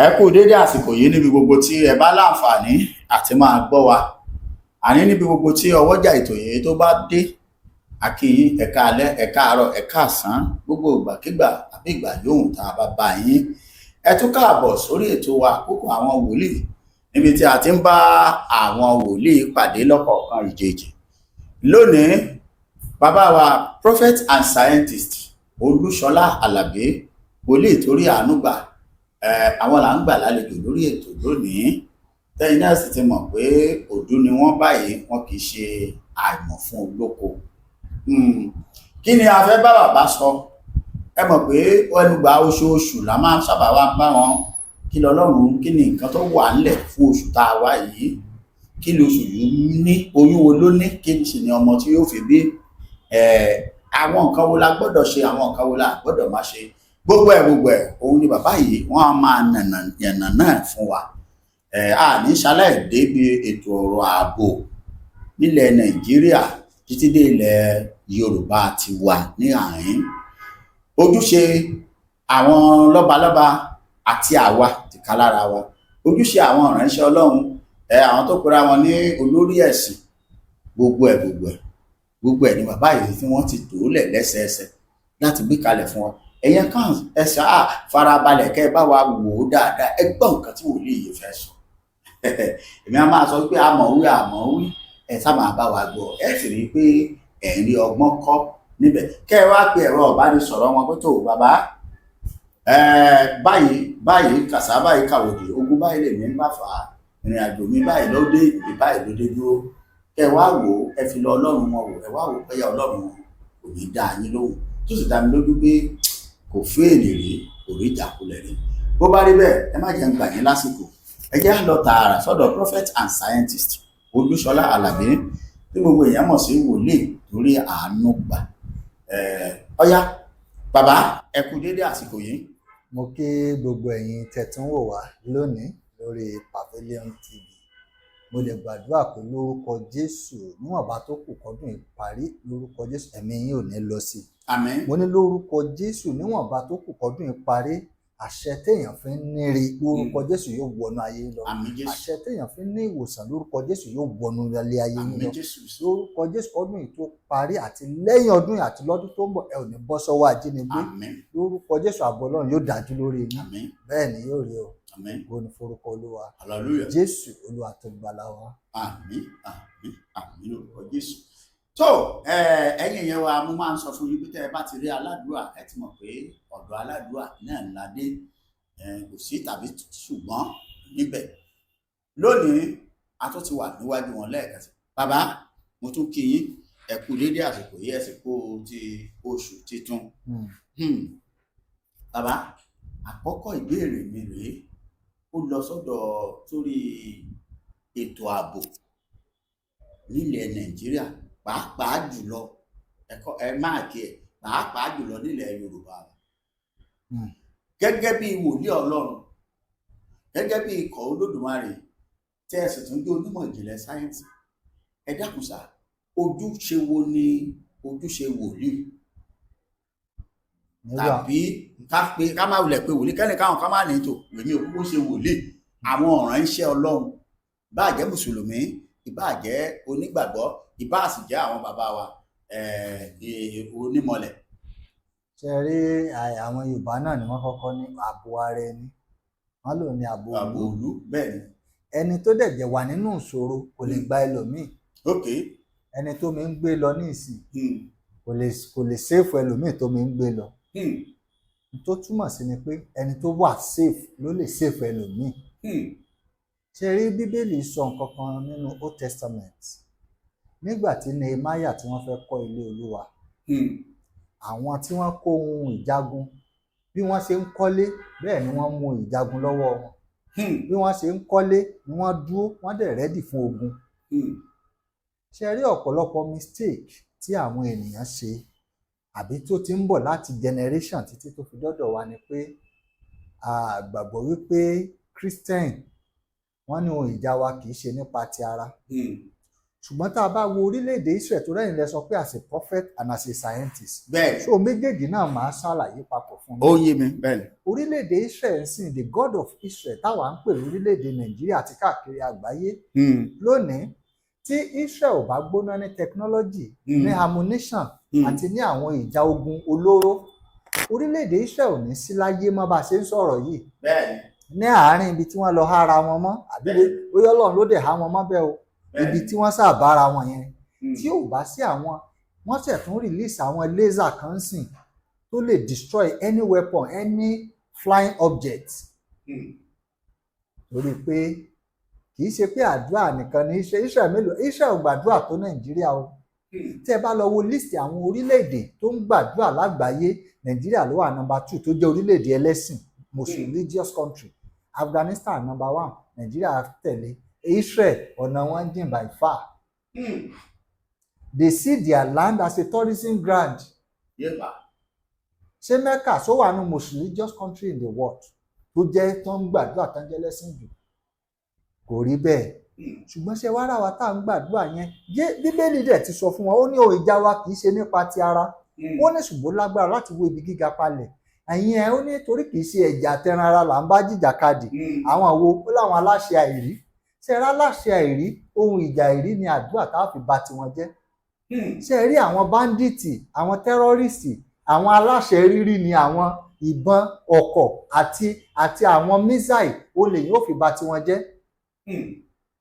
Ẹ kú dédé àsìkò yìí níbi gbogbo tí ẹ bá láǹfààní àti máa gbọ́ wa. Àní níbi gbogbo tí ọwọ́jà ètò yìí tó bá dé, a kí yín ẹ káalẹ́, ẹ káàárọ̀, ẹ káàsán, gbogbo ìgbàkígbà àbí ìgbà yòówù tá a bá bá yín. Ẹ tún káàbọ̀ sórí ètò wa Kókó àwọn wòlíì, níbi tí a ti ń bá àwọn wòlíì pàdé lọ́kọ̀ọ̀kan ìjèjì. Lónìí, bàbá wa prophet and scientist Olúṣọlá Àlàbí, wòlíì torí àánú gbà, àwọn là ń gbà lálejò lórí ètò lónìí. Tẹ́yìn náà sì ti mọ̀ pé òdú ni wọ́n báyìí, wọn kì í ṣe àìmọ̀ fún olóko. Kí ni a fẹ́ bá bàbá sọ? Ẹ mọ̀ pé ẹnùgbà oṣooṣù la máa ń sábà wá bá wọn. Kí lọ́lọ́run, kí ni nǹkan tó wà ńlẹ̀ fún oṣù tá a wá yìí? Kí ni oṣù yìí ní? Oyún wo ló ní? Kí ni sì ni ọmọ tí yóò fi bí? Àwọn nǹkan wo la gbọ́dọ̀ ṣe, àwọn nǹkan wo la gbọ́dọ̀ má ṣe? Gbogbo ẹ̀ òun ni bàbá yìí wọ́n á máa yànnà náà fún wa. Ní ṣaláì débi ètò ọ̀rọ̀ ààbò nílẹ̀ Nàìjíríà títí dé ilẹ̀ Yorùbá ti wà ní àárín. Ojúṣe àwọn lọ́balọ́ba àti àwa tìkálára wa, ojúṣe àwọn ìránṣẹ́ Ọlọ́run, àwọn tó pera wọn ní olórí ẹ̀sìn, gbogbo ẹ̀ ni bàbá yìí tí wọ́n ti tòólẹ̀ lẹ́sẹẹsẹ láti gbé kalẹ̀ fún wọn. Ẹ̀yin kan ẹ ṣáà farabalẹ̀ kẹ́ ẹ bá wa wò ó dáadáa, ẹ gbọ́ nǹkan tí wòlíì yìí fẹ́ sọ. Èmi á máa sọ pé àmọ̀wí ẹ sá máa bá wa gbọ́, ẹ sì rí i pé ẹ̀ ń rí ọgbọ́n kọ́ níbẹ̀. Kẹ́ ẹ wá pe ẹ̀rọ ìbánisọ̀rọ̀ wọn pé tó bàbá, báyìí kàṣá báyìí kàwòdì, ogun báyìí lèmi ń bá fà á, ìrìn àjò mi báyìí ló dé, ìdí báyìí ló dé dúró. Kẹ́ ẹ wá wò ó, ẹ fi lọ Ọlọ́run wọn wò, ẹ wá wò pé Ọlọ́run kò ní dá yín lóhùn, tó sì dá mi lójú pé kò fẹ́ẹ̀lì rí, kò rí ìjákulẹ̀ rí. Bó bá rí bẹ́ẹ̀, ẹ má jẹ́ ń gbà yín lásìkò. Ẹ jẹ́ á lọ tààrà sọ́dọ̀ prophet and scientist Olúṣọlá Àlàbí, tí gbogbo èèyàn mọ̀ sí wòlíì torí àánú gbà. Ọ̀yá bàbá, ẹ kú dédé àsìkò yìí. Mo kí gbogbo ẹ̀yin tẹ̀tún wò wá lónìí lórí Pavilion TV. Mo lè gbàdúrà pé lórúkọ Jésù, níwọ̀nba tó kù kọ́dún ìparí, lórúkọ Jésù ẹ̀mí yín ò ní lọ sí. Àmín. Mo ní lórúkọ Jésù, níwọ̀nba tó kù kọ́dún ìparí, àṣẹ téèyàn fi ń níre lórúkọ Jésù yóò wọnú ayé lọ. Àmín Jésù. Àṣẹ téèyàn fi ń ní ìwòsàn lórúkọ Jésù yóò wọnú ilé ayé yín Àmín lọ. Jésù. Lórúkọ Jésù, ọdún yìí tó parí àti lẹ́yìn ọdún yìí àti lọ́dún tó ń bọ̀, ẹ ò ní bọ́ sọ́wọ́ ajínigbé. Àmín. Lórúkọ Jésù, ààbò Ọlọ́run yóò dájú lórí yín. Àmín. Bẹ́ẹ̀ ni yóò rí o. Àmín. Ògo ni forúkọ Olúwa. Hallelujah. Jésù Olúwa tó gbàlà wa. Àmín, àmín, àmín lórúkọ Jésù. Tó ẹ̀yin yẹn wa, mo máa ń sọ fún yín pé tẹ́ ẹ bá ti rí aládùúrà, ẹ ti mọ̀ pé ọ̀dọ̀ aládùúrà náà ńlá dé, kò sí tàbí ṣùgbọ́n níbẹ̀. Lónìí a tún ti wà níwájú wọn lẹ́ẹ̀kan sí. Bàbá, mo tún kí yín, ẹ kú dédé àsìkò yìí, ẹ sì kú ti oṣù titun. Bàbá, àkọ́kọ́ ìbéèrè mi rèé, ó lọ sọ́dọ̀ sórí ètò ààbò nílẹ̀ Nàìjíríà, pàápàá jùlọ pàápàá jùlọ nílẹ̀ Yorùbá. Gẹ́gẹ́ bí wòlíì Ọlọ́run, gẹ́gẹ́ bí ikọ̀ Olódùmarè, tẹ́ ẹ sì tún jẹ́ onímọ̀ ìjìnlẹ̀ sáyẹ́ǹsì, ẹ dákun sà, ojúṣe wo ni ojúṣe wòlíì? Tàbí ká má wulẹ̀ pé wòlíì, kẹ́ni káwọn ká má ní tò èmi ò kúkú ṣe wòlíì. Àwọn ìránṣẹ́ Ọlọ́run, ìbáà jẹ́ mùsùlùmí, ìbáà jẹ́ onígbàgbọ́, ìbáà sì jẹ́ àwọn bàbá wa onímọ̀lẹ̀. Ṣé rí àwọn Yorùbá náà ni wọ́n kọ́kọ́ ní ààbò ara ẹni, wọ́n lò ní ààbò òlú. Bẹ́ẹ̀ ni. Ẹni tó dẹ̀ jẹ́ wà nínú ìṣòro kò lè gba ẹlòmíì. Ẹni tó mi ń gbé lọ ní ìsìn kò lè séèfù ẹlòmíì tó mi ń gbé lọ. Tó túmọ̀ sí ni pé ẹni tó wà safe ló lè séèfù ẹlòmíì. Ṣé rí Bíbélì sọ nǹkan kan nínú Old Testament, nígbà tí Nehemiah tí wọ́n fẹ́ kọ́ ilé Olúwa, àwọn tí wọ́n kó ohun ìjagun, bí wọ́n ṣe ń kọ́lé bẹ́ẹ̀ ni wọ́n mú ìjagun lọ́wọ́ wọn. Bí wọ́n ṣe ń kọ́lé ni wọ́n dúró, wọ́n dẹ̀ rẹ́dì fún ogun. Ṣé rí ọ̀pọ̀lọpọ̀ mistake tí àwọn ènìyàn ṣe àbí tó ti ń bọ̀ láti generation títí tó fi dọ́dọ̀ wa ni pé a gbàgbọ́ wípé Christian wọ́n ní ohun ìjà wa kì í ṣe nípa ti ara. ṣùgbọ́n tá a bá wo orílẹ̀-èdè Israel tó rẹ́yìn lẹ sọ pé as a prophet and as a scientist. bẹ́ẹ̀ so méjèèjì náà máa ṣàlàyé papọ̀ fún mi. ó yé mi bẹ́ẹ̀ ni. orílẹ̀-èdè Israel sìn the God of Israel táwa ń pè lórílẹ̀-èdè Nàìjíríà àti káàkiri àgbáyé lónìí tí Israel ò bá gbóná ní technology ní ammunition àti ní àwọn ìjà ogun olóró orílẹ̀-èdè Israel ò ní sí láyé mọ́ bá a ṣe ń sọ̀rọ̀ yìí. bẹ́ẹ̀ ni. ní àárín ibi tí wọ́n lọ hára wọn mọ́ àbí bóyá Ọlọ́run ló dẹ̀ há wọn mọ́ bẹ́ẹ̀ o ibi tí wọ́n ṣàbára wọn yẹn tí ò bá sí àwọn wọ́n ṣẹ̀ tún release àwọn laser kan sìn tó lè destroy any weapon any flying object. torí pé kì í ṣe pé àdúrà nìkan ní Israel mélòó Israel gbàdúrà tó Nàìjíríà o tí ẹ bá lọ wo list àwọn orílẹ̀-èdè tó ń gbàdúrà lágbàáyé Nàìjíríà ló wà number 2 tó jẹ́ orílẹ̀-èdè ẹlẹ́sìn most religious country. Afghanistan number 1 Nàìjíríà tẹ̀lé Israel ọ̀nà wọn jìn by far. They see their land as a tourism ground. ṣé Mecca sọ wà nù most religious country in the world tó jẹ́ tó ń gbàdúrà tó ń jẹ́ lẹ́sìn jù kò rí bẹ́ẹ̀ ṣùgbọ́n ṣe wá rà wá tá à ń gbàdúrà yẹn Bíbélì dẹ̀ ti sọ fún wọn ó ní ohun ìjà wa kì í ṣe nípa ti ara ó ní ṣùgbọ́n lágbára láti wo ibi gíga palẹ̀ ẹ̀yin ẹ̀ ó ní torí kì í ṣe ẹ̀jà tẹran ara là ń bá jìjàkadì àwọn wo ó láwọn aláṣẹ àìrí ṣe rá láṣẹ àìrí ohun ìjà àìrí ni àdúrà tá a fi bà tiwọn jẹ́ ṣe rí àwọn báńdíìtì àwọn tẹ́rọ́rìsì àwọn aláṣẹ rírí ni àwọn ìbọn ọkọ̀ àti àwọn mísáì olè yóò fi bà tiwọn jẹ́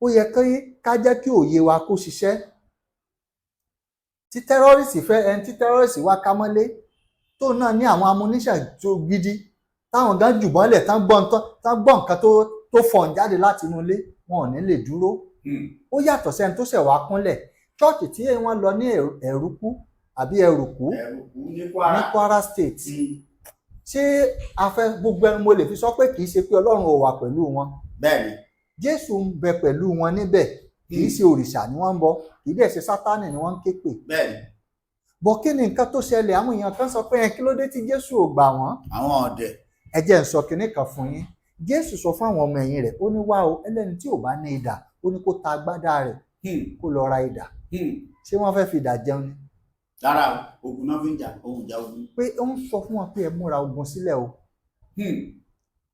ó yẹ ká jẹ́ kí òye wa kó ṣiṣẹ́ tí tẹ́rọ́rìsì fẹ́ ẹni tí tẹ́rọ́rìsì wá ká mọ́lé tó náà ní àwọn amúníṣàn tó gidi táwọn gan jùbọ́lẹ̀ tán gbọ́ nǹkan tó fọ̀n jáde láti inú ilé wọn ò ní lè dúró ó yàtọ̀ sẹ́ni tó ṣẹ̀ wá kúnlẹ̀ chọ́ọ̀chì tí wọ́n lọ ní ẹ̀rúkú àbí ẹ̀rùkú ní Kwara State ṣé afẹ́ gbogbo ẹni mo lè fi sọ pé kì í ṣe pé Ọlọ́run ò wà pẹ̀lú wọn. bẹ́ẹ̀ni. Jésù ń bẹ pẹ̀lú wọn níbẹ̀ kì í ṣe òrìṣà ni wọ́n ń bọ kì í dẹ̀ ṣe Sátánì ni wọ́n ń ké pè. bẹ́ẹ̀ni. bọ̀ kí ni nǹkan tó ṣẹlẹ̀ àwọn èèyàn kan sọ pé kí ló dé tí Jésù ò gbà wọ́n. àwọn ọ̀dẹ̀. ẹ jẹ́ n sọ kinní kan fún yín Jésù sọ fún àwọn ọmọ ẹ̀yìn rẹ̀ ó ní wá o ẹlẹ́ni tí ò bá ní idà ó ní kó ta agbádá rẹ̀ kó lọ ra idà ṣé wọ́n fẹ́ fi idà jẹun ni. rárá ogun náà fi ń jà ohun ìjà ogun. pé ó ń sọ fún wọn pé ẹ múra ogun sílẹ̀ o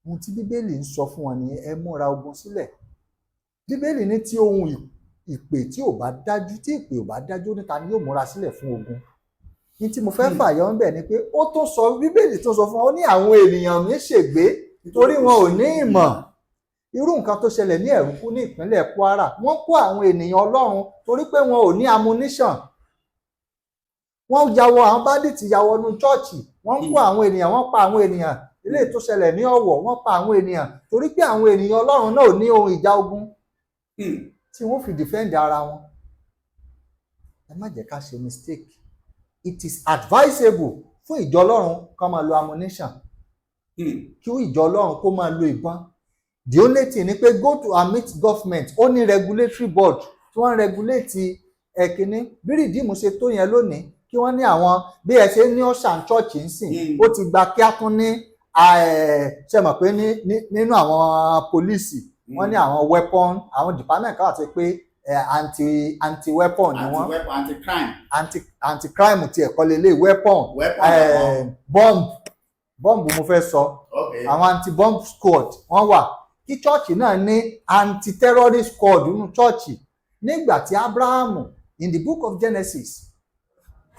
ohun tí Bíbélì ń sọ fún wọn ni ẹ múra ogun sílẹ̀. Bíbélì ní tí ohun ìpè tí ò bá dájú tí ìpè ò bá dájú níta ni yóò múra sílẹ̀ fún ogun. ní tí mo fẹ́ fàyọ ń bẹ̀ ni pé ó tó sọ Bíbélì tó sọ fún wọn ó ní àwọn ènìyàn mi ṣègbé torí wọn ò ní ìmọ̀. irú nǹkan tó ṣẹlẹ̀ ní ẹ̀rúkú ní ìpínlẹ̀ Kwara wọ́n kó àwọn ènìyàn Ọlọ́run torí pé wọn ò ní ammunition. wọ́n àwọn bádìtì ya wọnú chọ́ọ̀chì wọ́n kó àwọn ènìyàn wọ́n pa àwọn ènìyàn eléyìí tó ṣẹlẹ̀ ní Ọ̀wọ̀ wọ́n pa àwọn ènìyàn torí pé àwọn ènìyàn Ọlọ́run náà ò ní ohun ìjà ogun tí wọ́n fi defend ara wọn. ẹ má jẹ́ ká ṣe mistake it is advisable fún ìjọ Ọlọ́run kó máa lo ammunition kí ìjọ Ọlọ́run kó máa lo ìbọn. The only thing ni pé go to meet government ó ní regulatory board tí wọ́n regulate ẹ̀kíní bí rìdíìmù ṣe tó yẹn lónìí kí wọ́n ní àwọn bí ẹ ṣe ní ọ̀sán church ń sìn ó ti gba kí á tún ní ṣe mọ̀ pé nínú àwọn pólíìsì wọ́n ní àwọn weapon àwọn department kan àti pé anti weapon ni wọ́n anti crime ti ẹ̀kọ́ lélẹ̀ weapon bomb mo fẹ́ sọ àwọn anti bomb squad wọ́n wà kí chọ́ọ̀chì náà ní anti terrorist squad nínú chọ́ọ̀chì nígbà tí Abrahamu in the book of Genesis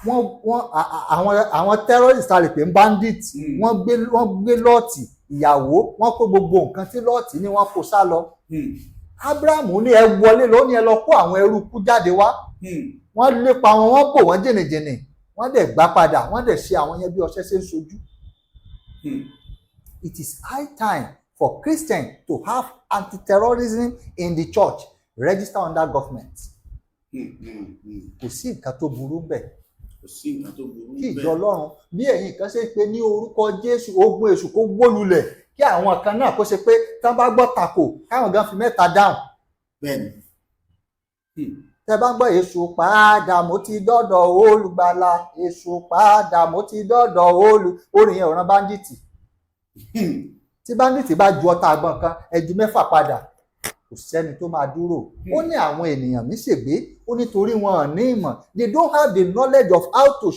àwọn terrorist a lè pè ń bandit wọ́n gbé Lọ́ọ̀tì ìyàwó wọ́n kó gbogbo nǹkan tí Lọ́ọ̀tì ní wọ́n kó sá lọ. Abrahamu ní ẹ wọlé lọ ní ẹ lọ kó àwọn ẹrú kú jáde wá wọ́n lépa wọn wọ́n bò wọ́n jìnnìjìnnì wọ́n dẹ̀ gbá padà wọ́n dẹ̀ ṣe àwọn yẹn bí ọṣẹ ṣe ń ṣojú. It is high time for Christians to have anti-terrorism in the church register under government. Kò sí nǹkan tó burú bẹ́ẹ̀. Kí ìjọ Ọlọ́run bí ẹ̀yin kan ṣe pé ní orúkọ Jésù ogun èṣù kó wó lulẹ̀ kí àwọn kan náà kó ṣe pé tán bá gbọ́ tako káwọn gan fi mẹ́ta dáhùn. bẹ́ẹ̀ni. tẹ́ bá gbọ́ èṣù padà mo ti dọ́dọ̀ olùgbàlà èṣù padà mo ti dọ́dọ̀ orin yẹn ọ̀ràn báńdíìtì. tí báńdíìtì bá ju ọta àgbọn kan ẹ ju mẹ́fà padà kò sẹ́ni tó máa dúró. Ó ní àwọn ènìyàn mi ṣègbé, ó nítorí wọn ò ní ìmọ̀, they don't have the knowledge of how to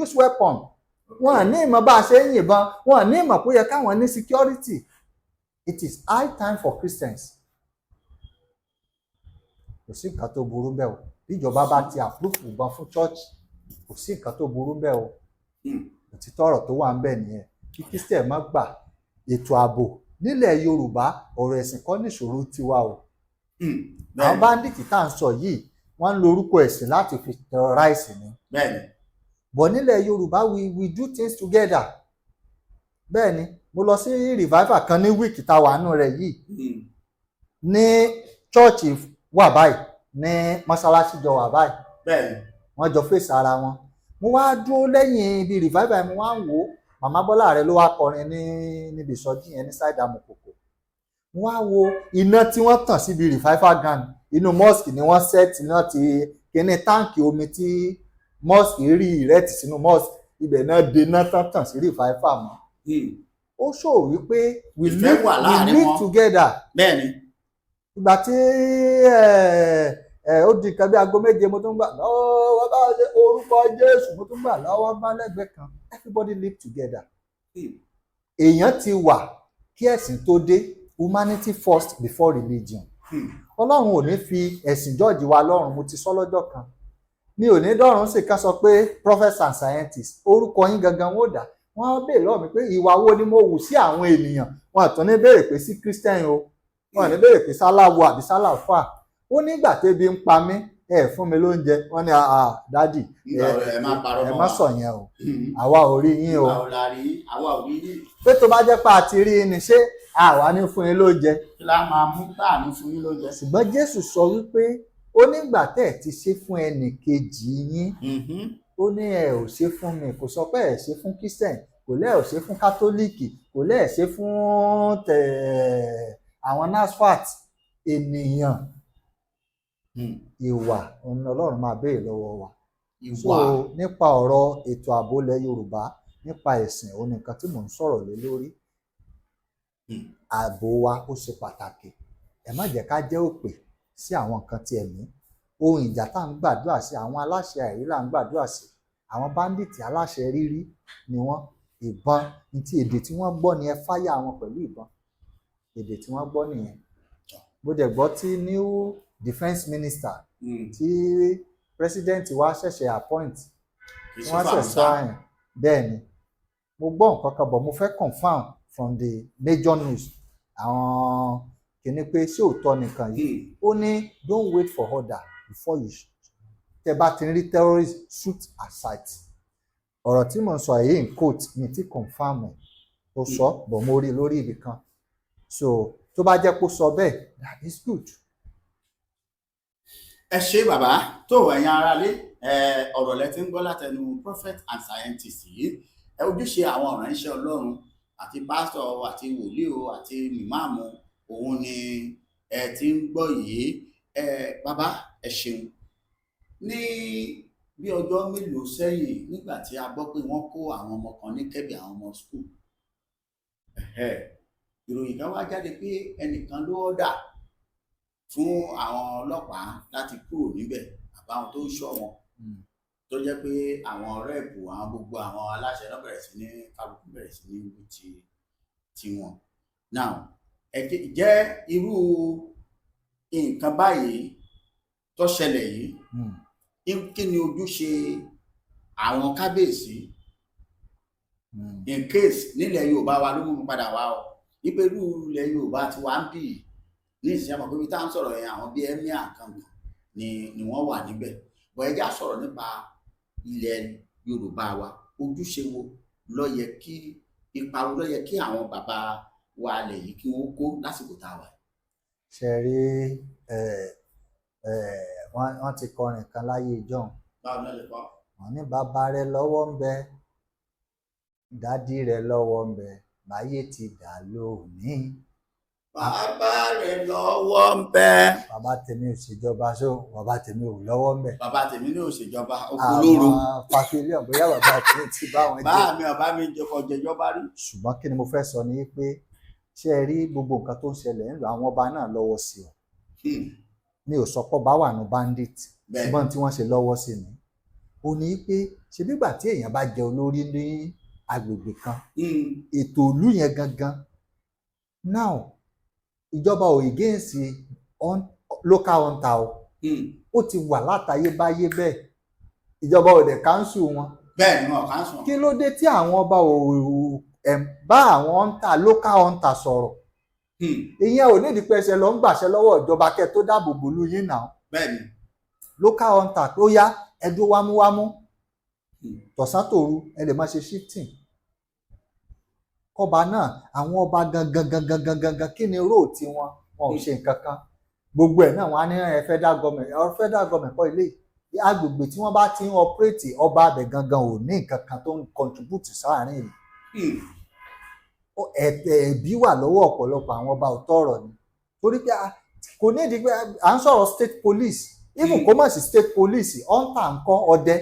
use weapon. Wọn ò ní ìmọ̀ bá a ṣe ń yìnbọn, wọn ò ní ìmọ̀ pé ó yẹ káwọn ní security. It is high time for Christians. Kò sí nǹkan tó burú bẹ́ẹ̀ o, bí ìjọba bá ti approve ìbọn fún church, kò sí nǹkan tó burú bẹ́ẹ̀ o. Òtítọ́ ọ̀rọ̀ tó wà ń bẹ̀ nìyẹn, kí Christian má gbà. Ètò ààbò nílẹ̀ Yorùbá, ọ̀rọ̀ ẹ̀sìn kọ́ nìṣòro tiwa o. Àwọn báńdíìtì tá à ń sọ yìí, wọ́n ń lo orúkọ ẹ̀sìn láti fi terrorize ni. Bọ̀ nílẹ̀ Yorùbá we do things together. Bẹ́ẹ̀ni, mo lọ sí revival kan ní wíìkì tá a wà nù rẹ̀ yìí. Ní chọ́ọ̀chì wà báyìí, ní mọ́ṣáláṣí jọ wà báyìí. Wọ́n jọ fèsì ara wọn. Mo wá dúró lẹ́yìn ibi revival, mo wá ń wò ó. Màmá Bọ́lá rẹ̀ ló wá kọrin níbi ìsọjí yẹn ní side Amokoko. Mo wá wo iná tí wọ́n tàn síbi revival ground. Inú mosque ni wọ́n set iná ti kíní táǹkì omi tí mosque rí ìrẹ́tì sínú mosque. Ibẹ̀ náà de iná tàn sí revival mọ́. Ó ṣòro wípé we live together. Ìgbà tí ó di nǹkan bí aago méje, mo tún gbà lọ́wọ́ bá orúkọ Jésù, mo tún gbà lọ́wọ́ bá lẹ́gbẹ̀ẹ́ kan. Everybody live together. Èèyàn ti wà kí ẹ̀sìn tó dé, humanity first before religion. Ọlọ́run ò ní fi ẹ̀sìn jọ́ọ̀jì wa lọ́rùn. Mo ti sọ lọ́jọ́ kan, mi ò ní dọ́rùn sì ká sọ pé prophets and scientists orúkọ yín gangan wò dá. Wọ́n béèrè lọ́wọ́ mi pé ìwà wo ni mo wù sí àwọn ènìyàn. Wọn àtún ní béèrè pé sí Christian o, wọn ní béèrè pé sálàwọ àbí sálàfà. Ó nígbà tébi ń pa mí, ẹ fún mi lóúnjẹ. Wọ́n ní dádì ẹ má sọ yẹn o, àwa ò rí yín o. Pé tó bá jẹ́ pé a ti rí ni, ṣé àwa ní fún yín lóúnjẹ? Kí la máa mú táà ní fún yín lóúnjẹ? Ṣùgbọ́n Jésù sọ wípé ó nígbà tẹ́ ẹ̀ ti ṣe fún ẹnì kejì yín, ó ní ẹ ò ṣe fún mi. Kò sọ pé ẹ ṣe fún Christian, kò lẹ́ ò ṣe fún kátólíìkì, kò lẹ́ ẹ̀ ṣe fún àwọn NASFAT. Ènìyàn, ìwà òun Ọlọ́run máa béèrè lọ́wọ́ wa. So nípa ọ̀rọ̀ ètò ààbò ilẹ̀ Yorùbá, nípa ẹ̀sìn, òun nìkan tí mò ń sọ̀rọ̀ lé lórí. Ààbò wa ó ṣe pàtàkì. Ẹ má jẹ́ ká jẹ́ òpè sí àwọn nǹkan tí ẹ̀mí. Ohun ìjà tá à ń gbàdúrà sí, àwọn aláṣẹ àìrí là ń gbàdúrà sí. Àwọn báńdíìtì aláṣẹ rírí ni wọ́n. Ìbọn ní ti èdè tí wọ́n gbọ́ ni ẹ fáyà wọn pẹ̀lú ìbọn. Èdè tí wọ́n gbọ́ nìyẹn. Mo dẹ̀ gbọ́ tí new defence minister tí president wa ṣẹ̀ṣẹ̀ appoint, wọ́n ṣẹ̀ṣẹ̀ àyàn. Bẹ́ẹ̀ ni, mo gbọ́ nǹkan kan bọ̀ mo fẹ́ confirm from the major news. Àwọn kìíní pé ṣé òótọ́ nìkan yìí. Ó ní don't wait for order before you shoot. Tẹ́ bá ti rí terrorist, shoot at sight. Ọ̀rọ̀ tí mo ń sọ yìí in quote mi ti confirm ẹ̀. Ó sọ bọ̀ mo rí lórí ibì kan. So tó bá jẹ́ kó sọ bẹ́ẹ̀, that is good. Ẹ ṣé bàbá. Tó ẹ̀yin aráalé, ọ̀rọ̀ lẹ ti ń gbọ́ látẹnu prophet and scientist yìí. Ojúṣe àwọn ìránṣẹ́ Ọlọ́run àti pásítọ̀ àti wòlíì àti ìmáàmù, òun ni ẹ ti ń gbọ́ yìí. Bàbá ẹ ṣeun. Ní bí ọjọ́ mélòó sẹ́yìn, nígbà tí a gbọ́ pé wọ́n kó àwọn ọmọ kan ní Kẹ́bì, àwọn ọmọ school, ìròyìn kan wá jáde pé ẹnìkan ló ọ̀dà fún àwọn ọlọ́pàá láti kúrò níbẹ̀, àbáwọn tó ń ṣọ́ wọn, tó jẹ́ pé àwọn rẹ́ẹ̀bù, àwọn gbogbo àwọn aláṣẹ náà bẹ̀rẹ̀ sí ní kálukú bẹ̀rẹ̀ sí ní wú tiwọn. Now jẹ́ irú nǹkan báyìí tó ṣẹlẹ̀ yìí, kí ni ojúṣe àwọn kábíyèsí in case nílẹ̀ Yorùbá wa ló mú mi padà wá o, wípé irú ilẹ̀ Yorùbá ti wá ń bì ní ìsìn àmọ́ pé bí tá à ń sọ̀rọ̀ yẹn, àwọn bíi emir kankan ni wọ́n wà níbẹ̀. Bọ̀ ẹ já sọ̀rọ̀ nípa ilẹ̀ Yorùbá wa. Ojúṣe wo ló yẹ kí, ipa wo ló yẹ kí àwọn bàbá wa lẹ̀ yìí kí wọ́n kó lásìkò tá a wà? Ṣe rí wọ́n ti kọrin kan láyé ìjọ́un. Báwo náà lè kọ́? Wọ́n ní bàbá rẹ lọ́wọ́ ń bẹ, dádì rẹ lọ́wọ́ ń bẹ, báyé ti dà lónìí. Bàbá rẹ lọ́wọ́ ń bẹ. Bàbá tèmi ò ṣèjọba, so bàbá tèmi ò lọ́wọ́ ń bẹ. Bàbá tèmi ní ò ṣèjọba, okòólóró. Àwọn pàkílíọ̀n bóyá bàbá tèmi ti bá wọn jẹ. Báà mi ọba mi jẹjọba rí. Ṣùgbọ́n kí ni mo fẹ́ sọ ni pé ṣé ẹ rí gbogbo nǹkan tó ń ṣẹlẹ̀ ńlọ, àwọn ọba náà lọ́wọ́ sí ọ. mi ò sọ pé ọba wà ní bandit ṣùgbọ́n tí wọ́n ṣe lọ́wọ́ sí ni ó ní pé ṣe nígbà tí èèyàn bá jẹ olórí ní agbègbè kan ètò ìlú yẹn gangan now ìjọba ò against local hunter ó ti wà látayébáyé bẹ́ẹ̀ ìjọba ò dẹ̀ káńsù wọn. bẹ́ẹ̀ ni wọn káńsù wọn. kí ló dé tí àwọn ọba ò bá àwọn hunter local hunter sọ̀rọ̀ ìyẹn ò nídìí pé ẹsẹ̀ lọ ń gbàṣẹ lọ́wọ́ ìjọba kẹ́ tó dáàbò bò lú yín náà. bẹ́ẹ̀ ni. local hunter tó yá ẹdún wámúwámú tọ̀sán tòru ẹ lè máa ṣe shifting kọba náà àwọn ọba gangan kí ni róò tí wọn ò ṣe nǹkan kan gbogbo ẹ̀ náà wọn á ní federal government kọ́ ilé agbègbè tí wọ́n bá ti ń operate ọba abẹ gangan ò ní nǹkan kan tó ń contribute sáàárín ìlú ẹ̀bí wà lọ́wọ́ ọ̀pọ̀lọpọ̀ àwọn ọba òótọ́ ọ̀rọ̀ ni torí pé kò ní ìdí pé à ń sọ̀rọ̀ state police even kó má sí state police hunter nǹkan ọdẹ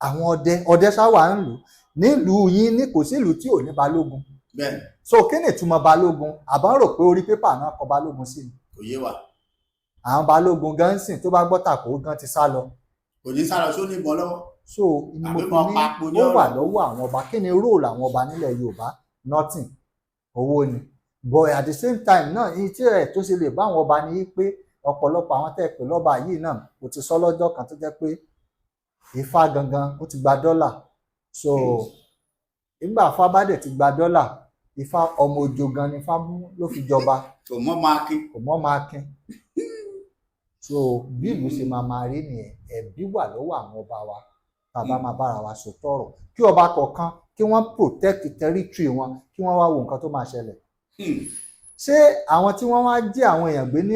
àwọn ọdẹ ṣáwà ń lò nílùú yín ní kò sí ìlú tí ò ní balógun so kí ni ìtumọ̀ balógun àbá rò pé orí pépà náà kọ balógun sí ni. kò yé wa. àwọn balógun gan ń sìn tó bá gbọ́ tàkó gan ti sá lọ. kò ní sá lọ só ní ìbọn lọ́wọ́. so mo fi ní ó wà lọ́wọ́ àwọn ọba kí ni róòlù àwọn ọba nílẹ̀ Yorùbá nothing owó ni but at the same time náà ní tí ẹ̀ tó ṣe lè bá àwọn ọba ní pé ọ̀pọ̀lọpọ̀ àwọn tẹ́ pè lọ́ba yìí náà kò ti sọ lọ́jọ́ kan tó jẹ́ pé Ifá gangan ó ti gba dọ́là so nígbà Ifá bá dẹ̀ ti gba dọ́là Ifá ọmọ òjò gan ni Ifá ló fi jọba kò mọ́ máa kín so bí ìlú ṣe máa rí nìyẹn ẹ̀bí wà lọ́wọ́ àwọn ọba wa tàbá máa bára wa sọ tọ̀rọ̀ kí ọba kọ̀ọ̀kan kí wọ́n protect territory wọn kí wọ́n wá wo nǹkan tó máa ṣẹlẹ̀ ṣé àwọn tí wọ́n wá jí àwọn èèyàn gbé ní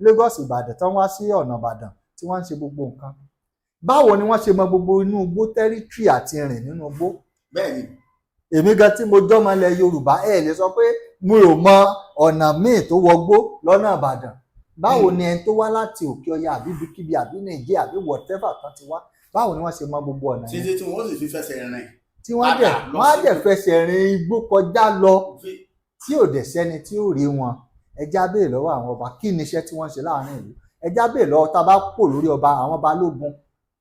Lagos Ìbàdàn tán wá sí ọ̀nà Ìbàdàn tí wọ́n ń ṣe gbogbo nǹkan báwo ni wọ́n ṣe mọ gbogbo inú igbó territory àti rìn nínú igbó. bẹ́ẹ̀ni. èmi gan tí mo jọ́mọ ilẹ̀ Yorùbá lè sọ pé mo ò mọ ọ̀nà míì tó wọgbó lọ́nà Ìbàdàn báwo ni ẹni tó wá láti Òkè Ọya àbí bíkíbi àbí Nàìjíríà àbí whatever kan ti wá báwo ni wọ́n ṣe mọ gbogbo ọ̀nà yẹn. títí tí wọ́n sì fi fẹsẹ̀ rìn. tí wọ́n á dẹ̀ fẹsẹ̀ rìn igbó kọjá lọ tí ò dẹ̀ sẹ́ni tí ò rí wọn ẹjá béèrè lọ́wọ́ àwọn ọba kí ni iṣẹ́ tí wọ́n ṣe láàrin ìlú ẹjá béèrè lọ́wọ́ tá a bá pò lórí ọba àwọn balógun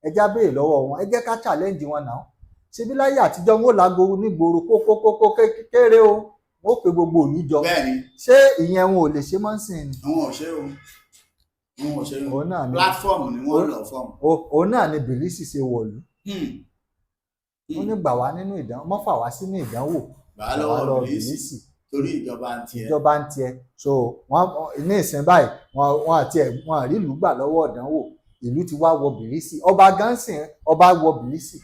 ẹjá béèrè lọ́wọ́ wọn ẹ jẹ́ ká challenge wọn náà ṣebí láyé àtijọ́ wọn ò lágbo nígboro kókókókó kékeré o wọn ò pe gbogbo òlú jọ ṣé ìyẹn wọn ò lè ṣe mọ́ sí ni. àwọn ò ṣe o wọn ò ṣe o platform ni wọ́n lọ fọ́ọ̀mù. òun náà ni Bìlísì ṣe wọ̀lú ó ní gbà wá nínú ìdánwò mọ́fà wá sínú ìdánwò gbà lọ́wọ́ Bìlísì torí ìjọba ń tiẹ̀ so wọ́n ní ìsìn báyìí wọ́n àrí ìlú gbà lọ́wọ́ ìdánwò ìlú ti wá wọ Bìlísì ọba gánsìn ọba wọ Bìlísì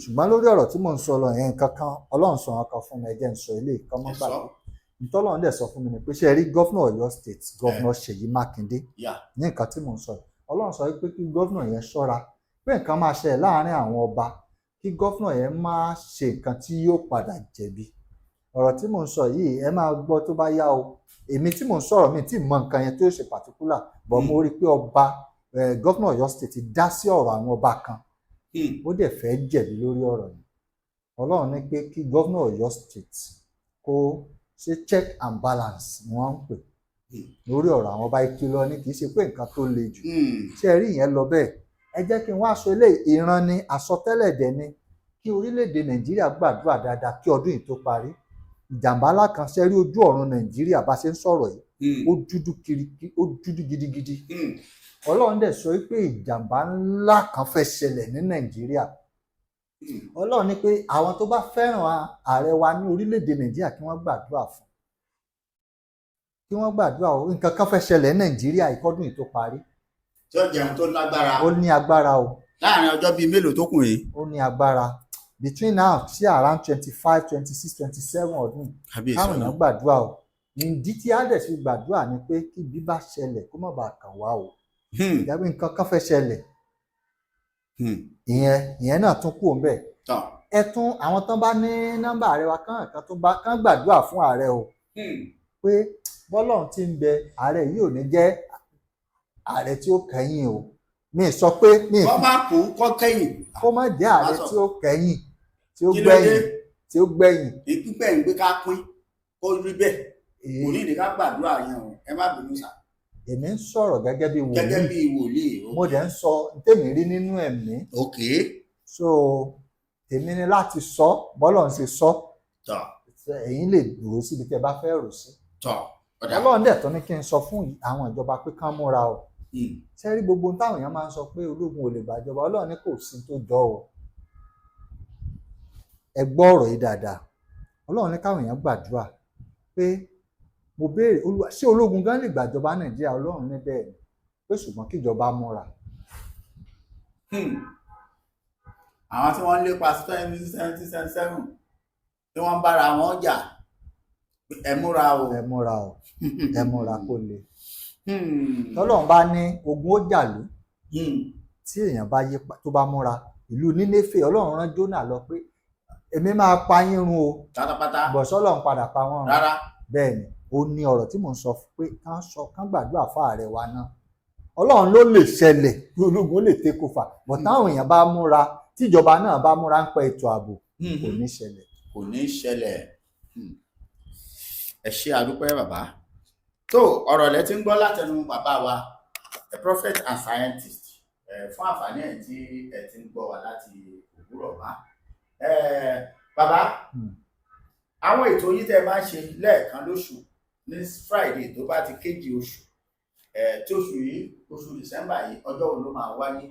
ṣùgbọ́n lórí ọ̀rọ̀ tí mò ń sọ lọ yẹn kankan Ọlọ́run sọ ọkàn fún mi ẹjẹ́ ń sọ ilé ìkọ́mọ́ gbàgbé ìtọ́lọ́run dẹ̀ sọ fún mi ni pé ṣe rí gọ́fúnà Ọ̀yọ́ state gọ́fúnà Ṣèyí Mákindé ní nǹkan tí mò ń sọ Ọlọ́run sọ pé kí gọ́fúnà yẹn ṣọ́ra pé nǹkan máa ṣẹlẹ̀ láàárín àwọn ọba kí gọ́fúnà yẹn máa ṣe nǹkan tí yóò padà jẹ̀bi ọ̀rọ̀ tí mò ń sọ yìí ẹ máa gbọ́ tó bá yá o èmi tí mò ń sọ̀rọ̀ mi tí mọ nǹkan yẹn tó ṣe particular but mo rí i pé ọba gọ́fúnà Ọ̀yọ́ state dá sí ọ̀rọ̀ àwọn ọba kan ó dẹ̀ fẹ́ jẹ̀bi lórí ọ̀rọ̀ yìí Ọlọ́run ní pé kí gọ́fúnà Ọ̀yọ́ state kó ṣe check and balance ni wọ́n ń pè lórí ọ̀rọ̀ àwọn ọba ìkìlọ̀ ni kì í ṣe pé nǹkan tó le jù ṣé ẹ rí ìyẹn lọ bẹ́ẹ̀ ẹ jẹ́ kí n wá aṣọ ilé ìran ni àsọtẹ́lẹ̀ dẹ̀ ni kí orílẹ̀-èdè Nàìjíríà gbàdúrà dáadáa kí ọdún yìí tó parí ìjàmbá ńlá kan ṣe rí ojú ọ̀run Nàìjíríà bá ṣe ń sọ̀rọ̀ yìí ó dúdú gidigidi Ọlọ́run dẹ̀ sọ pé ìjàmbá ńlá kan fẹ́ ṣẹlẹ̀ ní Nàìjíríà Ọlọ́run ní pé àwọn tó bá fẹ́ràn ààrẹ wa ní orílẹ̀-èdè Nàìjíríà kí wọ́n gbàdúrà fún kí wọ́n gbàdúrà o nǹkan kan fẹ́ ṣẹlẹ̀ ní Nàìjíríà ìkọ́dún yìí tó parí. tí ó jẹun tó lágbára. ó ní agbára o. láàrin ọjọ́ bíi mélòó tó kù yìí. ó ní agbára between now sí around 25, 26, 27 ọdún káwọn èèyàn gbàdúrà o ìdí tí á dẹ̀ sí gbàdúrà ni pé kí ibi bá ṣẹlẹ̀ kó má bàa kàn wá o ìyàwó nǹkan kan fẹ́ ṣẹlẹ̀ ìyẹn náà tún kù ń bẹ̀ ẹ tún àwọn tán bá ní nọ́mbà ààrẹ wa kán gbàdúrà fún ààrẹ o pé bọ́lọ́run ti ń bẹ ààrẹ yìí ò ní jẹ́ ààrẹ tí ó kẹ́yìn o mi sọ pé mi kọ́ má kú kọ́ kẹ́yìn kó má jẹ́ ààrẹ tí ó kẹ́yìn tí ó gbẹ̀yìn tí ó gbẹ̀yìn. ìpínpẹ̀ ń gbé ká pín kó rí bẹ́ẹ̀. kò ní ìdíkà gbàdúrà yẹn o, ẹ má bínú sà. èmi ń sọ̀rọ̀ gẹ́gẹ́ bí wòlíì. gẹ́gẹ́ bí wòlíì. mo dẹ̀ ń sọ tèmi rí nínú ẹ̀mí. ok. so tèmi ni láti sọ bọ́lọ̀ ń ṣe sọ. tọ́. ẹ̀yin lè rò síbi tẹ́ bá fẹ́ rò sí. tọ́. Ọlọ́run dẹ̀ tó ní kí n sọ fún àwọn ìjọba pé kán múra o. ṣé rí gbogbo táwọn èèyàn máa ń sọ pé ológun ò lè gbàjọba, Ọlọ́run ní kò sí tó jọ o. ẹ gbọ́ ọ̀rọ̀ yìí dáadáa. Ọlọ́run ní káwọn èèyàn gbàdúrà pé mo béèrè Olúwa, ṣé ológun gan lè gbàjọba Nàìjíríà? Ọlọ́run ní bẹ́ẹ̀ ni, pé ṣùgbọ́n kíjọba múra. àwọn tí wọ́n lépa 1777 tí wọ́n bára wọn jà, ẹ múra o. ẹ múra o, ẹ múra kó le. tọ́lọ́run bá ní ogun ó jàlú, tí èèyàn bá yí tó bá múra. ìlú Nínéfè, Ọlọ́run rán Jónà lọ pé èmi máa pa yín run o. pátápátá. bọ̀sọ́ Ọlọ́run padà pa wọ́n run. rárá. bẹ́ẹ̀ ni ó ní ọ̀rọ̀ tí mò ń sọ pé kán gbàdúrà fáàrẹ wa náà. Ọlọ́run ló lè ṣẹlẹ̀ bí ológun ó lè take over, but táwọn èèyàn bá múra, tíjọba náà bá múra ń pa ètò ààbò, kò ní ṣẹlẹ̀. kò ní ṣẹlẹ̀. ẹ ṣé àdúpẹ́ bàbá. tó ọ̀rọ̀ lẹ ti ń gbọ́ látẹnu bàbá wa a prophet and scientist, fún àǹfààní ẹ̀ tí ẹ ti ń gbọ́ wa láti òwúrọ̀ wá. bàbá, àwọn ètò yìí tẹ́ máa ń ṣe lẹ́ẹ̀kan lóṣù ní Friday tó bá ti kéjì oṣù, tí oṣù yìí, oṣù December yìí, ọjọ́ wo ló máa wáyé?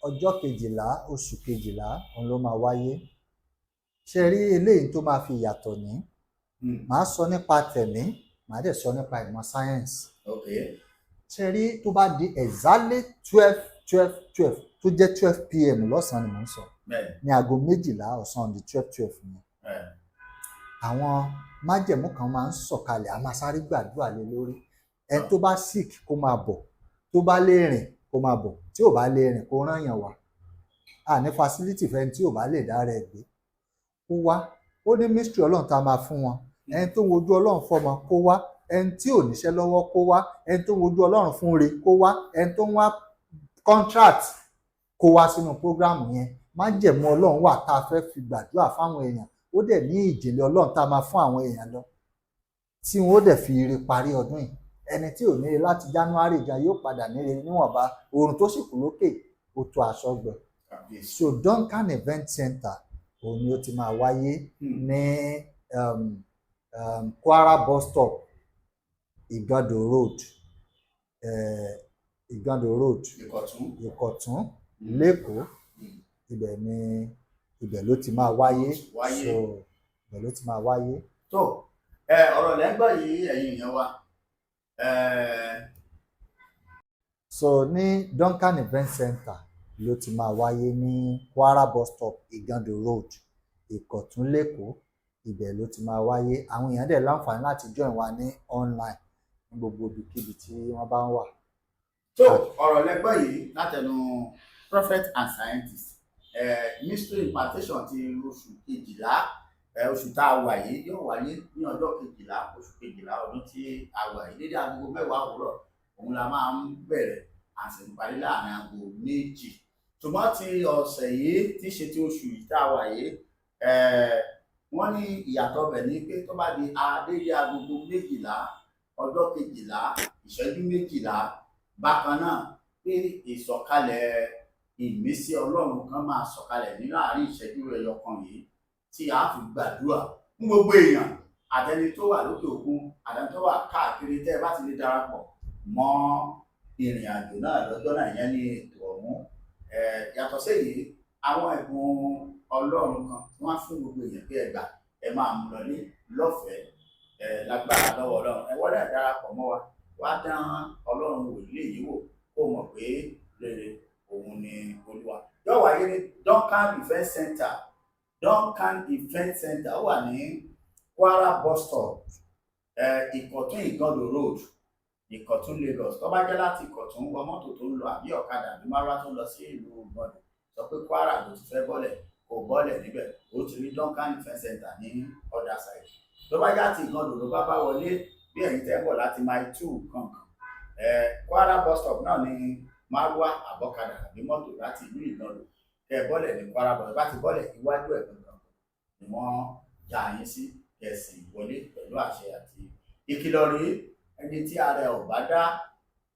ọjọ́ 12 oṣù 12 òun ló máa wáyé. ṣe rí eléyìí tó máa fi yàtọ̀ ní, màá sọ nípa tẹ̀mí, màá dẹ̀ sọ nípa ìmọ̀ sáyẹ́ǹsì. ṣe rí tó bá di exactly 12 tó jẹ́ 12 PM lọ́sàn-án ni mò ń sọ, ní aago 12 ọ̀sán on the 12 yẹn, àwọn májẹ̀mú kan máa ń sọ̀kalẹ̀, a máa sáré gbàdúrà lé lórí. ẹni tó bá sick kó máa bọ̀, tó bá lè rìn kó máa bọ̀, tí ò bá lè rìn kó rán yàn wá. a ní facility fẹ́ni tí ò bá lè dára ẹ̀ gbé kó wá. ó ní mystery Ọlọ́run tá a máa fún wọn. ẹni tó ń wojú Ọlọ́run fọmọ kó wá, ẹni tí ò níṣẹ́ lọ́wọ́ kó wá, ẹni tó ń wojú Ọlọ́run fún ire kó wá, ẹni tó ń wá contract kó wá sínú program yẹn. májẹ̀mú Ọlọ́run wà tá a fẹ́ fi gbàdúrà fáwọn èèyàn, ó dẹ̀ ní ìjìnlẹ̀ Ọlọ́run tá a máa fún àwọn èèyàn lọ, tí wọn ó dẹ̀ fi ire parí ọdún yìí. ẹni tí ò níre láti January gan yóò padà níre níwọ̀nba, oòrùn tó sì kù lókè ó tó aṣọ gbẹ. so Duncan Event Center òun ni ó ti máa wáyé ní Kwara bus stop, Igando road, Ìkọ̀tún lẹ́kọ̀ọ́. ibẹ̀ ló ti máa wáyé. so ibẹ̀ ló ti máa wáyé. tó ọ̀rọ̀ lẹ́gbọ́ yìí ẹ̀yin èèyàn wa. so ní Duncan Event Center ló ti máa wáyé ní Kwara bus stop, Igando road, Ìkọ̀tún lẹ́kọ̀ọ́. ibẹ̀ ló ti máa wáyé. àwọn èèyàn dẹ̀ láǹfààní láti join wa ní online ní gbogbo ibikíbi tí wọ́n bá ń wà. tó ọ̀rọ̀ lẹ́gbọ́ yìí látẹnu prophet and scientist. mystery impartation ti oṣù 12, oṣù tá a wà yìí yóò wáyé ní ọjọ́ 12 oṣù 12 ọdún tí a wà yìí, dédé aago 10 òwúrọ̀ òun la máa ń bẹ̀rẹ̀ àṣìparí láàrin aago 2. ṣùgbọ́n ti ọ̀sẹ̀ yìí tí ṣe ti oṣù yìí tá a wà yìí, wọ́n ní ìyàtọ̀ bẹ̀ ní pé tó bá di dédé aago 12 ọjọ́ 12 ìṣẹ́jú 12 bákan náà, pé ìsọ̀kalẹ̀ ìmísí Ọlọ́run kan máa sọ̀kalẹ̀ ní láàrin ìṣẹ́jú ẹyọ kan yìí, tí a fi gbàdúrà fún gbogbo èèyàn, àtẹni tó wà lókè òkun, àtẹni tó wà káàkiri. tẹ́ ẹ bá ti lè darapọ̀ mọ́ ìrìn àjò náà lọ́jọ́ náà, yẹn ní ètò ọ̀hún. yàtọ̀ séyìí, àwọn ẹ̀bùn Ọlọ́run kan wọ́n á fún gbogbo èèyàn pé ẹgbà ẹ máa mú lọ ní lọ́fẹ̀ẹ́, lágbára lọ́wọ́ Ọlọ́run. ẹ wọlé darapọ̀ mọ́ wa, wá dán Ọlọ́run wò lé yìí wò, kó mọ̀ pé rere òun ni Olúwa. yóò wáyé ní Duncan Event Center. Duncan Event Center wà ní Kwara bus stop, Ìkọ̀tún Igando road, Ìkọ̀tún Lagos. tó bá jẹ́ láti Ìkọ̀tún, wọ mọ́tò tó ń lọ àbí ọ̀kadà àbí márúwá tó ń lọ sí ìlú Ìgbọ̀dọ̀, sọ pé Kwara ló ti fẹ́ bọ́lẹ̀, kò bọ́lẹ̀ níbẹ̀, ó ti rí Duncan Event Center ní other side. tó bá jẹ́ láti Igando ló bá wọlé, bí ẹ̀yin tẹ́ bọ̀ láti mile 2 kankan, Kwara bus stop náà ní márúwá àbọ̀kadà àbí mọ́tò láti ìlú Ìgbọ̀dọ̀, kẹ́ bọ́lẹ̀ ní Kwara bus. bá ti bọ́lẹ̀ iwájú ẹ̀ gbọ̀ngàn ni wọ́n já yín sí, ẹ̀sìn wọlé pẹ̀lú àṣẹ àti ìkìlọ̀ rèé. Ẹni tí ara ẹ̀ ò bá dá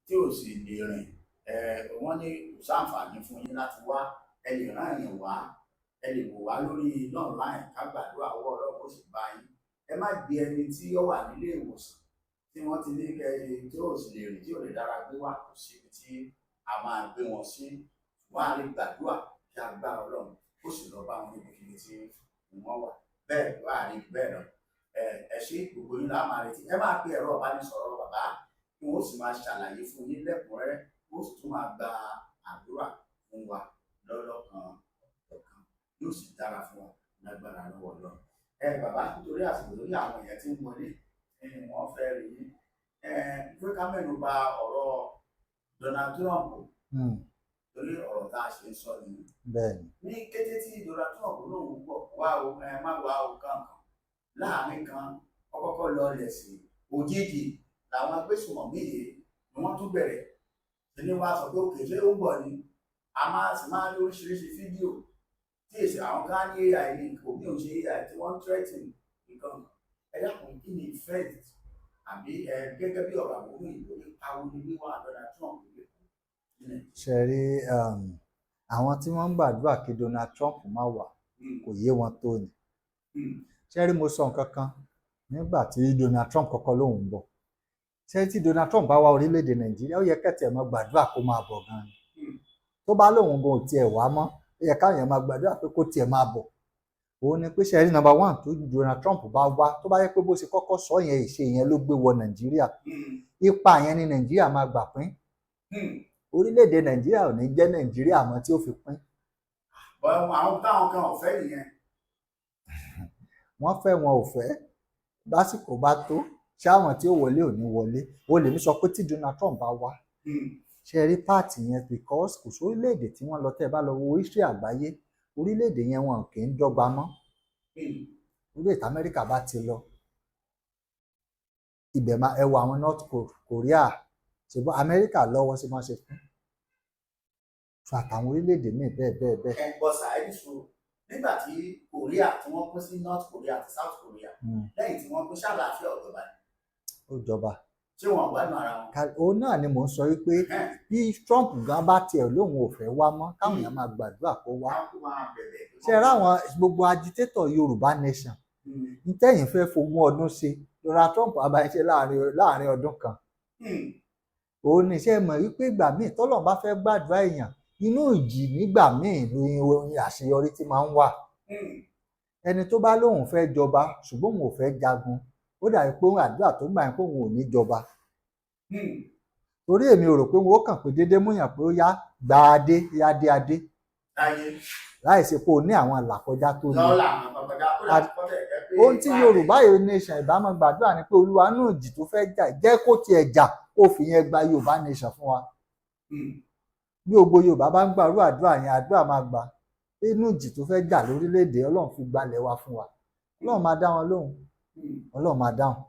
tí ò sì lè rìn, wọ́n ní kò sáǹfààní fún yín láti wá. Ẹ lè rán èèyàn wá, ẹ lè wò wá lórí online ká gbàdúrà ọwọ́ Ọlọ́run ó sì bá yín. Ẹ má gbé ẹni tí ó wà nílé ìwòsàn tí wọ́n ti ní kẹ́ tí ò sì lè rìn tí ò lè dára gbé wá, kò síbi tí a máa gbé wọn sí. Wọ́n á lè gbàdúrà kí agbára Ọlọ́run ó sì lọ bá wọn níbikíbi tí wọ́n wà. Bẹ́ẹ̀ wá rí bẹ́ẹ̀ náà. Ẹ ṣé, gbogbo yín la máa retí. Ẹ máa pe ẹ̀rọ ìbánisọ̀rọ̀ bàbá kí wọ́n sì máa ṣàlàyé fún yín lẹ́kùnrẹ́rẹ́, wọ́n sì tún máa gba àdúrà fún wa lọ́lọ́kan ọ̀kan. Yóò sì dára fún wa lágbára lọ́wọ́ Ọlọ́run. Bàbá, nítorí àsìkò lórí àwọn èèyàn tí ń wọlé wọ́n fẹ́ rí yín. Pé ká mẹ́nu bà ọ̀rọ̀ Donald Trump torí ọ̀rọ̀ tá a ṣe ń sọ nìyí. Bẹ́ẹ̀ni. Ní kété tí Donald Trump lóun pọ̀ wá o má wá o kankan láàrin kan ọkọ̀ọ̀kọ̀ lọ rẹ̀ sí òjijì làwọn agbésùnmọ̀mí yìí ni wọ́n tún bẹ̀rẹ̀ ní wá sọ pé òkè ṣé ó ń bọ̀ ni. A máa sì máa ní oríṣiríṣi fídíò tí èsì àwọn kan ní AI ní òbí òun ṣe AI tí wọ́n threaten nǹkan. Ẹ dákun, kí ni effect àbí gẹ́gẹ́ bí ọ̀rọ̀ àwọn òyìnbó nípa wo ni wíwá Donald Trump lè kú. Ṣe rí àwọn tí wọ́n ń gbàdúrà kí Donald Trump má wá kò yé wọn tó ni. Ṣe rí, mo sọ nǹkan kan nígbà tí Donald Trump kọ́kọ́ lóun ń bọ̀. Ṣé tí Donald Trump bá wá orílẹ̀-èdè Nàìjíríà ó yẹ kẹ́tẹ̀ mọ́ gbàdúrà kó máa bọ̀ gan-an. Tó bá lóun gan ò tiẹ̀ wá mọ́, ó yẹ káwọn èèyàn máa gbàdúrà pé kó tiẹ̀ máa bọ̀. Òun ni pé ṣe rí number one tó Donald Trump bá wá, tó bá yẹ pé bó ṣe kọ́kọ́ sọ yẹn ìṣe yẹn ló gbé wọ Nàìjíríà, ipa yẹn ni Nàìjíríà máa gbà pín. Orílẹ̀-èdè Nàìjíríà ò ní jẹ́ Nàìjíríà mọ́ tí ó fi pín. Àwọn táwọn kan ò fẹ́ nìyẹn. Wọ́n fẹ́ wọn ò fẹ́, básìkò bá tó ṣáwọn tí ó wọlé ò ní wọlé. Ó lè mí sọ pé tí Donald Trump bá wá, ṣe rí pààtì yẹn because kò sí orílẹ̀-èdè tí wọ́n lọ tẹ́ bá lọ wo history àgbáyé, orílẹ̀-èdè yẹn wọn kì í dọ́gba mọ́. Orílẹ̀-èdè Amẹ́ríkà bá ti lọ, ibẹ̀ máa ẹ wo àwọn North Korea, ṣùgbọ́n Amẹ́ríkà lọ́wọ́ sí wọ́n ṣe fún. Fún àtàwọn orílẹ̀-èdè míì bẹ́ẹ̀ bẹ́ẹ̀ bẹ́ẹ̀. Ẹ̀gbọ́n Saheed Shittu nígbà tí Korea tí wọ́n pín sí North Korea àti South Korea lẹ́yìn tí wọ́n pín ṣàlàáfíà ọ̀jọ̀ba ni. Ó jọba. Ṣé wọn gbádùn ara wọn? Òun náà ni mò ń sọ wípé bí Trump gan bá tiẹ̀ lóun ò fẹ́ wá mọ́, káwọn èèyàn máa gbàdúrà kó wá. Ṣé ẹ ráwọn gbogbo agitator Yorùbá nation ń tẹ̀yìn fẹ́ fogún ọdún ṣe Donald Trump abáyé láàrin ọdún kan. Òun ní iṣẹ́ mọ̀ wípé ìgbà míì tọ́lọ́run bá fẹ́ gbàdúrà èèyàn inú ìjì nígbà míì lóyún àṣeyọrí tí máa ń wà. Ẹni tó bá lóun fẹ́ jọba ṣùgbọ́n òun ò fẹ́ jagun, ó dàbí pé òun àdúrà tó gbà yín pé òun ò ní jọba. Torí èmi ò rò pé wọn ó kàn pé déédéé múyàn pé ó yá gba adé adé láì ṣe pé o ní àwọn àlàkọjá tó ní. Ohun tí Yorùbá yìí nation ìbámu gbàdúrà ni pé Olúwa náà jì tó fẹ́ jà jẹ́ kó tiẹ̀ jà ó fi yẹn gba Yorùbá nation fún wa. Bí gbogbo Yorùbá bá ń gbàrú àdúrà yẹn àdúrà máa gbà inú ìjì tó fẹ́ jà lórílẹ̀‐èdè Ọlọ́run fi gbalẹ̀ wa fún wa. Ọlọ́run máa dá wọn lóhùn. Ọlọ́run máa dáhùn.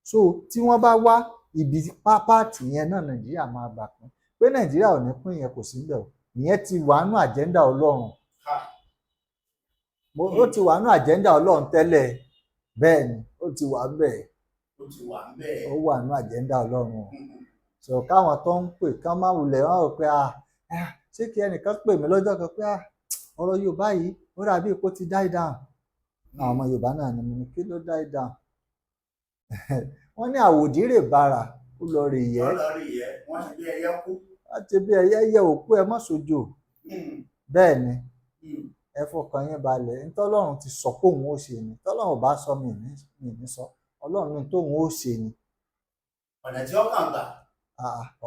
So tí wọ́n bá wá ibi pápáàtì yẹn náà Nàìjíríà máa gbà pín. Pé Nàìjíríà ò ní pín yẹn kò sí níbẹ̀ o. Ìyẹn ti wà nínú àjẹ́ndà Ọlọ́run. Ó ti wà nínú àjẹ́ndà Ọlọ́run tẹ́lẹ̀. Bẹ́ẹ̀ ni ó ti wà bẹ́ẹ̀. Ó wà nínú àjẹ́ndà Ọlọ́run. So káwọn tó ń pè kán máa wulẹ̀ wọ́n rò pé ṣé kí ẹnìkan pè mí lọ́jọ́ kan pé ọ̀rọ̀ Yorùbá yìí ó dàbí èpo ti die down. Àwọn ọmọ Yorùbá náà ni mo ní kí ló die down. Wọ́n ní àwòdìrè bára ó lọ rè yẹ. Wọ́n ti bí ẹyẹ kú. Wọ́n ti bí ẹyẹ yẹ òkú ẹ mọ́ sójò. Bẹ́ẹ̀ ni ẹ fọkàn yín balẹ̀ ntọ́lọ́run ti sọ pé òun ó ṣe ni tọ́lọ́run bá sọ mi ní sọ Ọlọ́run ní tóun ó ṣe ni. Ọ̀nà tí ó kàn gbà.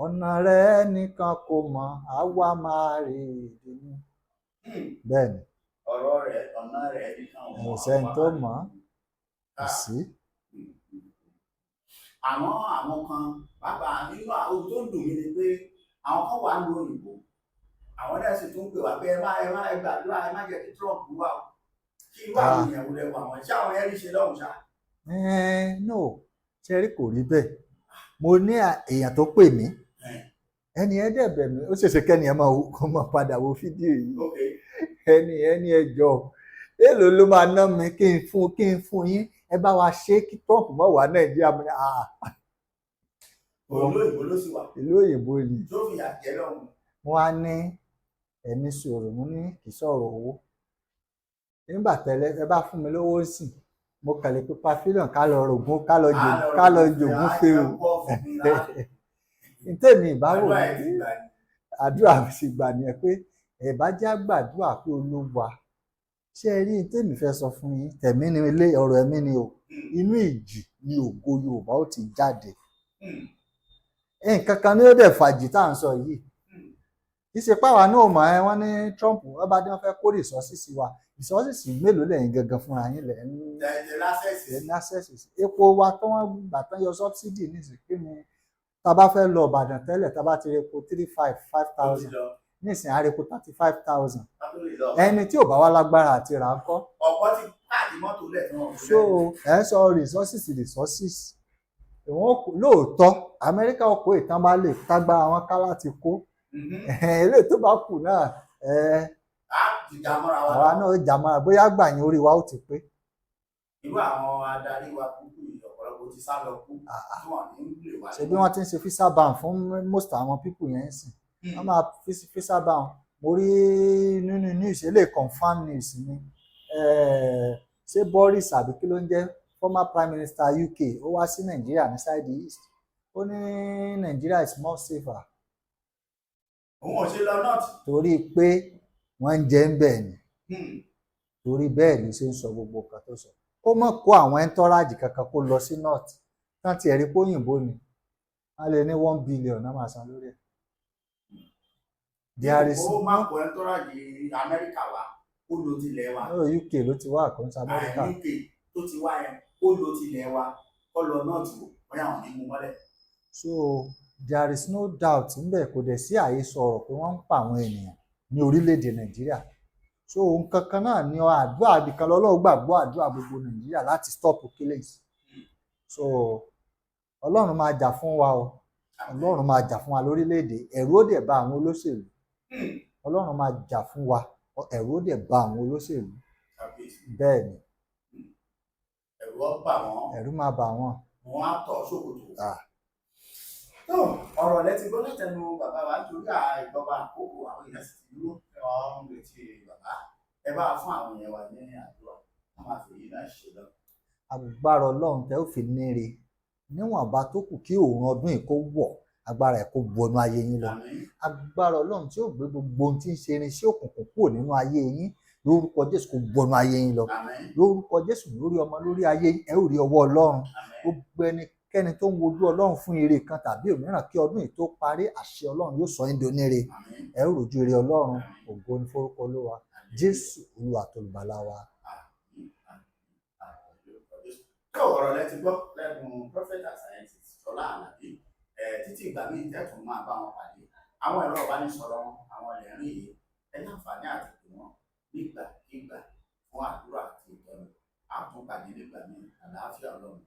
Ọ̀nà rẹ̀ nìkan kò mọ̀ àwa máa rè é ní. Bẹ́ẹ̀ ni. Ọ̀rọ̀ rẹ̀ ọ̀nà rẹ̀ nìkan kò mọ̀. Kò sẹ́ni tó mọ̀ kò sí. Àwọn kan pàápàá nínú àwọn tó ń dùn mí ni pé àwọn kan wà ń lo òyìnbó àwọn náà sì tún pè wá pé ẹ má gbàdúrà ẹ má jẹ́ kí Trump wà ó kí irú àwọn èèyàn wọlé wà wọn ṣé àwọn ẹrí ṣe lọ́hùn ṣá. No ṣe rí kò rí bẹ́ẹ̀ mo ní èèyàn tó pè mí ẹni ẹ dẹ̀ bẹ̀ mí ó ṣèṣe kẹ́ni ẹ máa padà wo fídíò yìí ẹni ẹ jọ èèlò ló máa ná mi kí n fún yín ẹ bá wa ṣe kí Trump mọ̀ wá Nàìjíríà. Mo ní olóyìnbó ló sì wà. ìlú òyìnbó ni. tó fi àjẹ́ lọ́hùn. wọ́n á ní ẹni sọ̀rọ̀, mo ní kì í sọ̀rọ̀ owó. nígbà tẹ́lẹ̀ ẹ bá fún mi lówó sìn, mo kàn lè pípa fílíọ̀n ká lọ rògùn ká lọ jògún fèrè. ntẹ́mi ìbáwò àdúrà sì gbà ní ẹ pé ẹ bá já gbàdúrà pé Olúwa ṣé ẹ rí ntẹ́mi fẹ́ sọ fún yín, tẹ̀mí ni ilé ọ̀rọ̀ ẹ̀mí ni o, inú ìjì ni ògo Yorùbá ó ti jáde. nǹkan kan ní ó dẹ̀ fàjì tá à ń sọ yìí, kì í ṣe páwa náà mọ̀ ẹ́, wọ́n ní Trump ọba dé wọ́n fẹ́ kó rìsọ́sìsì wa, rìsọ́sìsì mélòó lẹ́yìn gangan fúnra yín lẹ̀ ń lásẹ̀sì. epo wa tó wọ́n gbà tán yọ sọ́bsidì nísìnyí, kí ni tá a bá fẹ́ lọ Ìbàdàn tẹ́lẹ̀ tá a bá ti rí epo 5,000 nísìnyí á rí epo 35,000. ẹni tí ò bá wá lágbára àti rà ń kọ́. ọ̀pọ̀ ti káàdì mọ́tò lẹ̀ fún ọ̀hún. so ẹ̀ ń sọ rìsọ́sìsì ìwọ̀n lóòótọ́ Amẹ́ríkà ọkọ̀ ìtàn bá lè tágbá àwọn ká láti kó eléyìí tó bá kù náà àwa náà ó jà mọ́ra, bóyá gbà yín orí wa ó ti pé. irú àwọn adarí wa kúkú ọ̀pọ̀lọpọ̀ ti sá lọ kú tí wọ́n ní lè wá. ṣe bí wọ́n ti ń ṣe visa ban fún most àwọn people yẹn sìn, wọ́n máa visa ban. mo rí nínú news eléyìí confam news ni, ṣé Boris àbí kí ló ń jẹ́ former prime minister UK ó wá sí Nàìjíríà ní side east, ó ní Nàìjíríà is more safer. òun ò ṣe lọ north. torí pé wọ́n ń jẹ́ ń bẹ̀ ni, torí bẹ́ẹ̀ ló ṣe ń sọ gbogbo nǹkan tó sọ. kó mọ̀ kó àwọn ẹntọ́rájì kankan kó lọ sí north tán ti ẹ̀rí póyìnbó ni wọ́n lè ní 1 billion náà máa san lórí ẹ̀. ó máa kó ẹntọ́rájì Amẹ́ríkà wá ó lo tilẹ̀ wa. UK ló ti wá àkóńtà Amẹ́ríkà. UK tó ti wá yẹn ó lo tilẹ̀ wa kó lọ north wò wọ́n yà wọ́n ní mú mọ́lẹ̀. so there is no doubt níbẹ̀, kò dẹ̀ sí àhesọ ọ̀rọ̀ pé wọ́n ń pa àwọn ènìyàn ní orílẹ̀-èdè Nàìjíríà. so nǹkan kan náà ni àdúrà àbíkan lọ́lọ́run gbàgbọ́ àdúrà gbogbo Nàìjíríà láti stop killings. so Ọlọ́run máa jà fún wa o, Ọlọ́run máa jà fún wa lórílẹ̀-èdè. ẹ̀rù ó dẹ̀ bá àwọn olóṣèlú, Ọlọ́run máa jà fún wa, ẹ̀rù ó dẹ̀ bá àwọn olóṣèlú. bẹ́ẹ̀ ni ẹ̀rù máa bà wọ́n. wọ́n á tọ̀ ṣòkòtò. ọ̀rọ̀ lẹ ti gbọ́ látẹnu bàbá wa nítorí ìjọba àkókò àwọn èèyàn sì ti dúró ọ̀hún retí bàbá. ẹ bá fún àwọn èèyàn wa ní àdúrà wọ́n máa fi èyí náà ṣe lọ. agbára Ọlọ́run tẹ́ ó fi níre níwọ̀nba tó kù kí òun ọdún yìí kó wọ̀, agbára ẹ̀ kó wọnú ayé yín lọ. agbára Ọlọ́run tí ó gbé gbogbo ohun tí ń ṣe irinṣẹ́ òkùnkùn kúrò nínú ayé yín lórúkọ Jésù kó wọnú ayé yín lọ. lórúkọ Jésù, lórí ọmọ lórí ayé ẹ ó rí ọwọ́ Ọlọ́run. gbogbo ẹnikẹ́ni tó ń wojú Ọlọ́run fún ire kan tàbí òmíràn kí ọdún yìí tó parí, àṣẹ Ọlọ́run yóò sọ yín di oníre. ẹ ó rojú ire Ọlọ́run. ògo ni forúkọ Olúwa. Jésù Olúwa tó olùgbàlà wa. ọ̀rọ̀ lẹ ti gbọ́ lẹ́nu prophet and scientist Ṣọlá Àlàbí. títí ìgbà míì tẹ́tùn máa bá wọn pàdé. àwọn ẹ̀rọ ìbánisọ̀rọ̀ wọn àwọn ẹ̀rín yìí ẹ láǹfààní àti pè wọ́n nígbàkigbà fún àdúrà àti ìtọ́ni. àtúnpàdé nígbà míì. àlàáfíà Ọlọ́run.